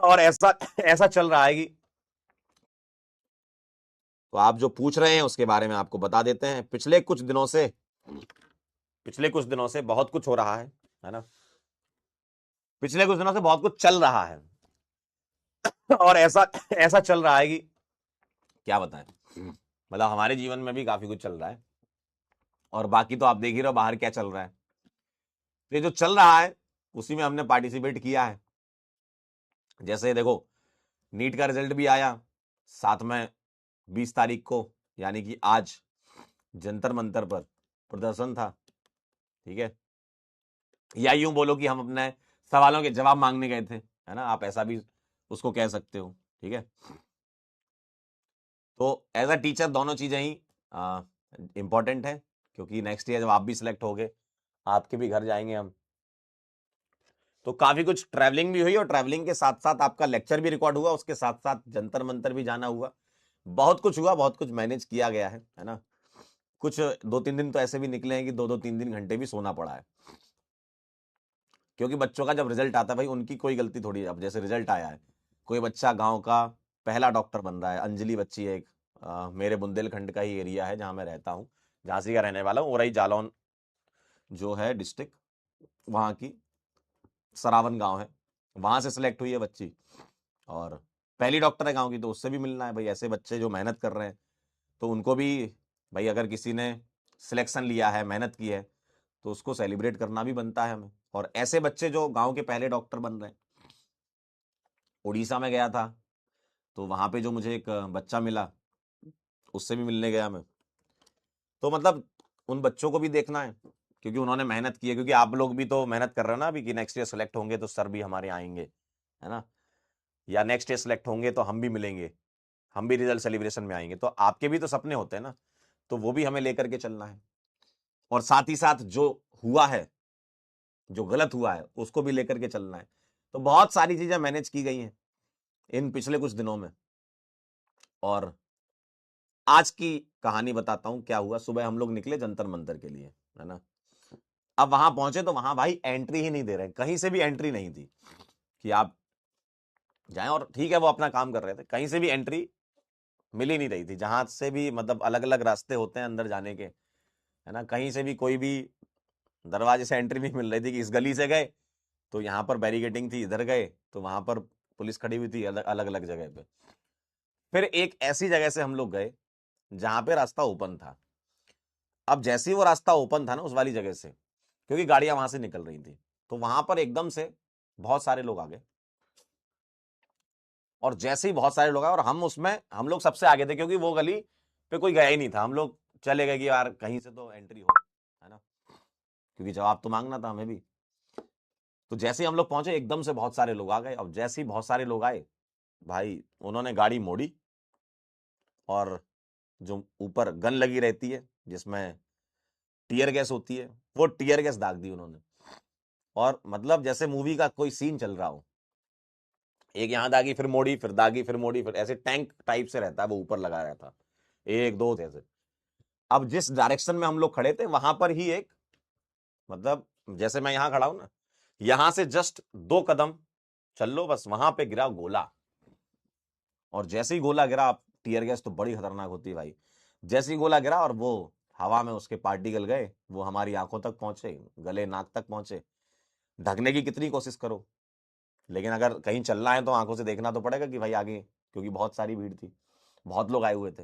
और ऐसा ऐसा चल रहा है कि तो आप जो पूछ रहे हैं उसके बारे में आपको बता देते हैं। पिछले कुछ दिनों से बहुत कुछ हो रहा है ना। पिछले कुछ दिनों से बहुत कुछ चल रहा है और ऐसा ऐसा चल रहा है कि क्या बताएं। मतलब हमारे जीवन में भी काफी कुछ चल रहा है और बाकी तो आप देख ही रहे हो बाहर क्या चल रहा है। तो ये जो चल रहा है उसी में हमने पार्टिसिपेट किया है। जैसे देखो, नीट का रिजल्ट भी आया साथ में 20 तारीख को, यानी कि आज जंतर मंतर पर प्रदर्शन था। ठीक है, या यूं बोलो कि हम अपने सवालों के जवाब मांगने गए थे, है ना, आप ऐसा भी उसको कह सकते हो। ठीक है, तो एज अ टीचर दोनों चीजें ही इंपॉर्टेंट है, क्योंकि नेक्स्ट ईयर जब आप भी सिलेक्ट होगे आपके भी घर जाएंगे हम। तो काफी कुछ ट्रैवलिंग भी हुई और ट्रैवलिंग के साथ साथ आपका लेक्चर भी रिकॉर्ड हुआ, उसके साथ साथ जंतर मंतर भी जाना हुआ। बहुत कुछ हुआ, बहुत कुछ मैनेज किया गया है ना। कुछ 2-3 दिन तो ऐसे भी निकले हैं कि 2-2 3-3 घंटे भी सोना पड़ा है, क्योंकि बच्चों का जब रिजल्ट आता है भाई उनकी कोई गलती थोड़ी है। अब जैसे रिजल्ट आया है, कोई बच्चा गांव का पहला डॉक्टर बन रहा है, अंजलि बच्ची है एक, मेरे बुंदेलखंड का ही एरिया है जहां मैं रहता हूँ, झांसी का रहने वाला हूँ, और जालौन जो है डिस्ट्रिक्ट, वहाँ की सरावन गांव है, वहां से सिलेक्ट हुई है बच्ची और पहली डॉक्टर है गांव की। तो उससे भी मिलना है भाई, ऐसे बच्चे जो मेहनत कर रहे हैं तो उनको भी भाई, अगर किसी ने सिलेक्शन लिया है, मेहनत की है, तो उसको सेलिब्रेट करना भी बनता है हमें। और ऐसे बच्चे जो गांव के पहले डॉक्टर बन रहे हैं, उड़ीसा में गया था तो वहां पे जो मुझे एक बच्चा मिला, उससे भी मिलने गया मैं। तो मतलब उन बच्चों को भी देखना है, क्योंकि उन्होंने मेहनत की है, क्योंकि आप लोग भी तो मेहनत कर रहे हो ना अभी, कि नेक्स्ट ईयर सेलेक्ट होंगे तो सर भी हमारे आएंगे, है ना, या नेक्स्ट ईयर सेलेक्ट होंगे तो हम भी मिलेंगे, हम भी रिजल्ट सेलिब्रेशन में आएंगे। तो आपके भी तो सपने होते हैं ना, तो वो भी हमें लेकर के चलना है। और साथ ही साथ जो हुआ है, जो गलत हुआ है, उसको भी लेकर के चलना है। तो बहुत सारी चीजें मैनेज की गई हैं इन पिछले कुछ दिनों में। और आज की कहानी बताता हूं क्या हुआ। सुबह हम लोग निकले जंतर मंतर के लिए, है ना। अब वहां पहुंचे तो वहां भाई एंट्री ही नहीं दे रहे, कहीं से भी एंट्री नहीं थी कि आप जाएं। और ठीक है, वो अपना काम कर रहे थे, कहीं से भी एंट्री मिल ही नहीं रही थी, जहां से भी मतलब अलग अलग रास्ते होते हैं अंदर जाने के, है ना, कहीं से भी कोई भी दरवाजे से एंट्री नहीं मिल रही थी। कि इस गली से गए तो यहाँ पर बैरिकेडिंग थी, इधर गए तो वहां पर पुलिस खड़ी हुई थी, अलग अलग अलग जगह पे। फिर एक ऐसी जगह से हम लोग गए जहां पे रास्ता ओपन था। अब जैसे ही वो रास्ता ओपन था ना उस वाली जगह से, क्योंकि गाड़ियां वहां से निकल रही थी, तो वहां पर एकदम से बहुत सारे लोग आ गए। और जैसे ही बहुत सारे लोग आए, और हम लोग सबसे आगे थे, क्योंकि वो गली पे कोई गया ही नहीं था। हम लोग चले गए कि यार कहीं से तो एंट्री हो, है ना, क्योंकि जवाब तो मांगना था हमें भी। तो जैसे ही हम लोग पहुंचे एकदम से बहुत सारे लोग आ गए। अब जैसे ही बहुत सारे लोग आए भाई, उन्होंने गाड़ी मोड़ी और जो ऊपर गन लगी रहती है जिसमें टीयर गैस होती है, वो टीयर गैस दाग दी उन्होंने। और मतलब जैसे मूवी का कोई सीन चल रहा हो, एक यहां दागी फिर मोड़ी, फिर दागी फिर मोड़ी, फिर ऐसे टैंक टाइप से रहता है वो ऊपर लगा रहता है, एक दो ऐसे। अब जिस डायरेक्शन में हम लोग खड़े थे वहां पर ही एक, मतलब जैसे मैं यहां खड़ा हूं ना, यहां से जस्ट 2 कदम चल लो बस, वहां पे गिरा गोला। और जैसे ही गोला गिरा, आप टीयर गैस तो बड़ी खतरनाक होती है भाई, जैसे ही गोला गिरा और वो हवा में उसके पार्टिकल गए, वो हमारी आंखों तक पहुंचे, गले नाक तक पहुंचे। ढकने की कितनी कोशिश करो, लेकिन अगर कहीं चलना है तो आंखों से देखना तो पड़ेगा कि भाई आगे, क्योंकि बहुत सारी भीड़ थी, बहुत लोग आए हुए थे।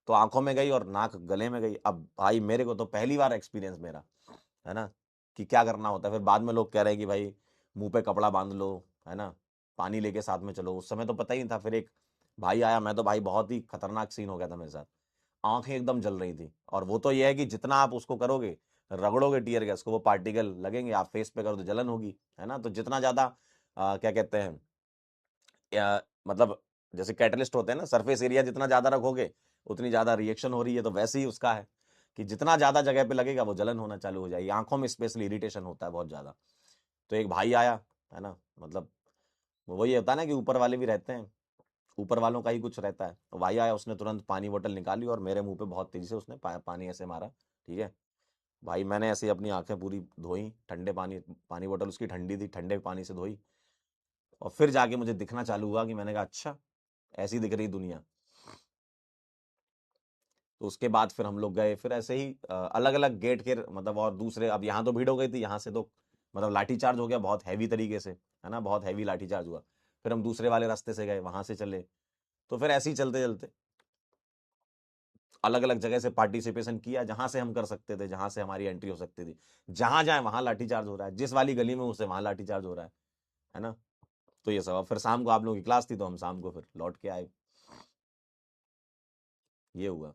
तो आंखों में गई और नाक गले में गई। अब भाई मेरे को तो पहली बार एक्सपीरियंस मेरा, है ना, कि क्या करना होता है। फिर बाद में लोग कह रहे हैं कि भाई मुंह पे कपड़ा बांध लो, है ना, पानी लेके साथ में चलो। उस समय तो पता ही नहीं था। फिर एक भाई आया, मैं तो भाई बहुत ही खतरनाक सीन हो गया था मेरे साथ, आंखें एकदम जल रही थी। और वो तो ये है कि जितना आप उसको करोगे, रगड़ोगे टीयर गैस को, वो पार्टिकल लगेंगे, आप फेस पे करो तो जलन होगी, है ना। तो जितना ज्यादा क्या कहते हैं, मतलब जैसे कैटलिस्ट होते हैं ना, सरफेस एरिया जितना ज्यादा रखोगे उतनी ज्यादा रिएक्शन हो रही है। तो वैसे ही उसका है कि जितना ज्यादा जगह पे लगेगा वो जलन होना चालू हो जाएगी, आंखों में स्पेशली इरिटेशन होता है बहुत ज्यादा। तो एक भाई आया, है ना, मतलब वही होता है ना कि ऊपर वाले भी रहते हैं, ऊपर वालों का ही कुछ रहता है। तो भाई आया, उसने तुरंत पानी बोतल निकाली और मेरे मुंह पे बहुत तेजी से उसने पानी ऐसे मारा। ठीक है भाई, मैंने ऐसे ही अपनी आंखें पूरी धोई, ठंडे पानी, पानी बोतल उसकी ठंडी थी, ठंडे पानी से धोई। और फिर जाके मुझे दिखना चालू हुआ कि मैंने कहा अच्छा ऐसी दिख रही दुनिया। तो उसके बाद फिर हम लोग गए, फिर ऐसे ही अलग अलग गेट के मतलब और दूसरे, अब यहाँ तो भीड़ हो गई थी, यहाँ से तो मतलब लाठी चार्ज हो गया बहुत हैवी तरीके से, है ना, बहुत हैवी लाठी चार्ज हुआ। फिर हम दूसरे वाले रास्ते से गए, वहां से चले। तो फिर ऐसे ही चलते चलते अलग अलग जगह से पार्टिसिपेशन किया, जहां से हम कर सकते थे, जहां से हमारी एंट्री हो सकती थी। जहां जाए वहां लाठी चार्ज हो रहा है, जिस वाली गली में उसे वहां लाठी चार्ज हो रहा है ना। तो ये सब, अब फिर शाम को आप लोगों की क्लास थी तो हम शाम को फिर लौट के आए, ये हुआ।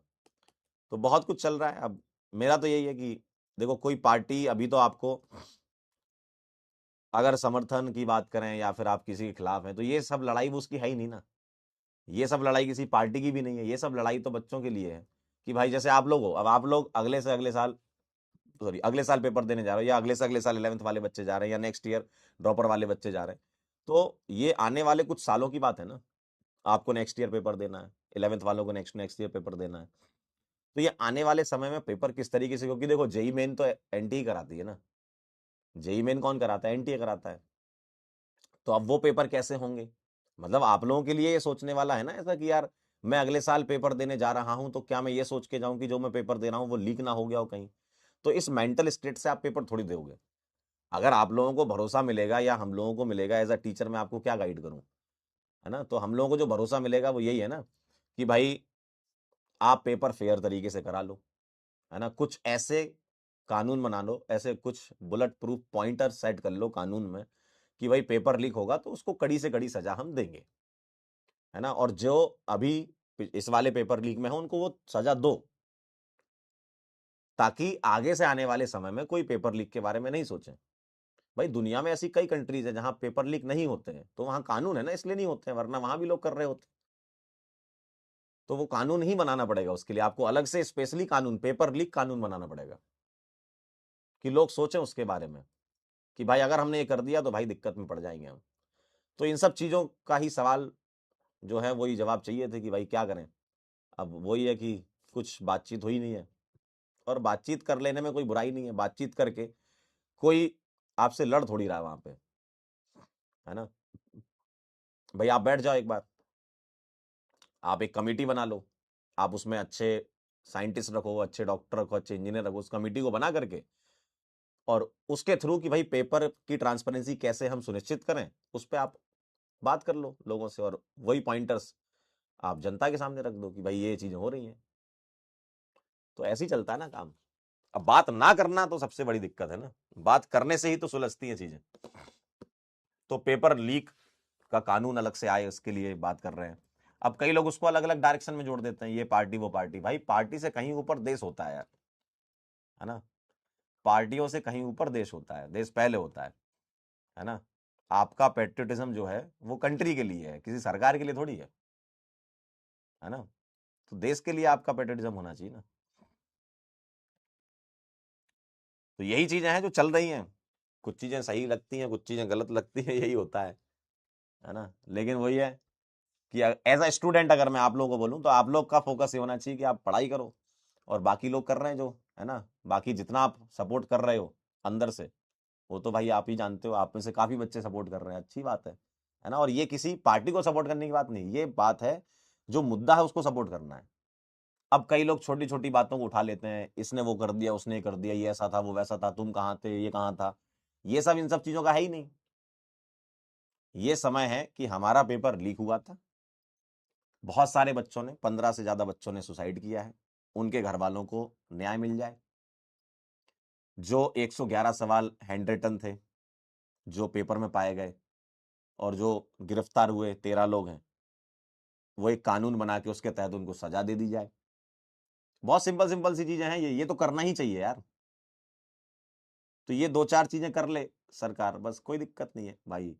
तो बहुत कुछ चल रहा है। अब मेरा तो यही है कि देखो कोई पार्टी अभी तो आपको, अगर समर्थन की बात करें या फिर आप किसी के खिलाफ हैं, तो ये सब लड़ाई वो उसकी है ही नहीं ना। ये सब लड़ाई किसी पार्टी की भी नहीं है, ये सब लड़ाई तो बच्चों के लिए है। कि भाई जैसे आप लोग हो, अब आप लोग अगले से अगले साल, सॉरी अगले साल पेपर देने जा रहे हो, या अगले से अगले साल 11th वाले बच्चे जा रहे हैं, या नेक्स्ट ईयर ड्रॉपर वाले बच्चे जा रहे हैं। तो ये आने वाले कुछ सालों की बात है ना। आपको नेक्स्ट ईयर पेपर देना है, 11th वालों को नेक्स्ट नेक्स्ट ईयर पेपर देना है। तो ये आने वाले समय में पेपर किस तरीके से, क्योंकि देखो जेई मेन तो एनटीए कराती है ना। जेई मेन कौन कराता है? एनटीए कराता है। तो अब वो पेपर कैसे होंगे? मतलब आप लोगों के लिए ये सोचने वाला है ना ऐसा कि यार मैं अगले साल पेपर देने जा रहा हूं, तो क्या मैं ये सोच के जाऊं कि जो मैं पेपर दे रहा हूं वो लीक ना हो गया हो कहीं? तो इस मेंटल स्टेट से आप पेपर थोड़ी दोगे। अगर आप लोगों को भरोसा मिलेगा या हम लोगों को मिलेगा, एज अ टीचर मैं आपको क्या गाइड करूं, है ना। तो हम लोगों को जो भरोसा मिलेगा वो यही है ना, कि भाई आप पेपर फेयर तरीके से करा लो, है ना। कुछ ऐसे कानून बना लो, ऐसे कुछ बुलेट प्रूफ पॉइंटर सेट कर लो कानून में, कि भाई पेपर लीक होगा तो उसको कड़ी से कड़ी सजा हम देंगे, है ना। और जो अभी इस वाले पेपर लीक में है उनको वो सजा दो, ताकि आगे से आने वाले समय में कोई पेपर लीक के बारे में नहीं सोचे। भाई दुनिया में ऐसी कई कंट्रीज है जहां पेपर लीक नहीं होते हैं, तो वहां कानून है ना, इसलिए नहीं होते हैं, वरना वहां भी लोग कर रहे होते। तो वो कानून ही बनाना पड़ेगा, उसके लिए आपको अलग से स्पेशली कानून, पेपर लीक कानून बनाना पड़ेगा, कि लोग सोचें उसके बारे में, कि भाई अगर हमने ये कर दिया तो भाई दिक्कत में पड़ जाएंगे हम। तो इन सब चीजों का ही सवाल जो है वही जवाब चाहिए थे कि भाई क्या करें। अब वही है कि कुछ बातचीत हुई नहीं है, और बातचीत कर लेने में कोई बुराई नहीं है। बातचीत करके कोई आपसे लड़ थोड़ी रहा है वहां पे, है ना। भाई आप बैठ जाओ एक बार, आप एक कमेटी बना लो, आप उसमें अच्छे साइंटिस्ट रखो, अच्छे डॉक्टर रखो, अच्छे इंजीनियर रखो, उस कमेटी को बना करके, और उसके थ्रू कि भाई पेपर की ट्रांसपेरेंसी कैसे हम सुनिश्चित करें, उस पर आप बात कर लो लोगों से, और वही पॉइंटर्स आप जनता के सामने रख दो कि भाई ये चीजें हो रही हैं। तो ऐसे ही चलता है ना काम। अब बात ना करना तो सबसे बड़ी दिक्कत है ना, बात करने से ही तो सुलझती हैं चीजें। तो पेपर लीक का कानून अलग से आए उसके लिए बात कर रहे हैं। अब कई लोग उसको अलग अलग डायरेक्शन में जोड़ देते हैं, ये पार्टी वो पार्टी। भाई पार्टी से कहीं ऊपर देश होता है यार, है ना। पार्टियों से कहीं ऊपर देश होता है, देश पहले होता है ना। आपका पेट्रियटिज्म जो है वो कंट्री के लिए है, किसी सरकार के लिए थोड़ी है ना। तो देश के लिए आपका पेट्रियटिज्म होना चाहिए ना। तो यही चीजें हैं जो चल रही हैं। कुछ चीजें सही लगती हैं, कुछ चीजें गलत लगती हैं, यही होता है ना। लेकिन वही है कि एज अ स्टूडेंट अगर मैं आप लोगों को बोलूं, तो आप लोग का फोकस ये होना चाहिए कि आप पढ़ाई करो, और बाकी लोग कर रहे हैं जो, है ना, बाकी जितना आप सपोर्ट कर रहे हो अंदर से, वो तो भाई आप ही जानते हो। आप में से काफी बच्चे सपोर्ट कर रहे हैं, अच्छी बात है ना। और ये किसी पार्टी को सपोर्ट करने की बात नहीं, ये बात है जो मुद्दा है उसको सपोर्ट करना है। अब कई लोग छोटी छोटी बातों को उठा लेते हैं, इसने वो कर दिया, उसने कर दिया, ये ऐसा था, वो वैसा था, तुम कहाँ थे, ये कहाँ था। ये सब इन सब चीजों का है ही नहीं। ये समय है कि हमारा पेपर लीक हुआ था, बहुत सारे बच्चों ने, 15 से ज्यादा बच्चों ने सुसाइड किया है, उनके घर वालों को न्याय मिल जाए। जो 111 सवाल हैंड रिटन थे जो पेपर में पाए गए, और जो गिरफ्तार हुए 13 लोग हैं, वो एक कानून बना के उसके तहत उनको सजा दे दी जाए। बहुत सिंपल सिंपल सी चीजें हैं, ये तो करना ही चाहिए यार। तो ये दो चार चीजें कर ले सरकार, बस कोई दिक्कत नहीं है भाई,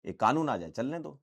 एक कानून आ जाए, चलने दो।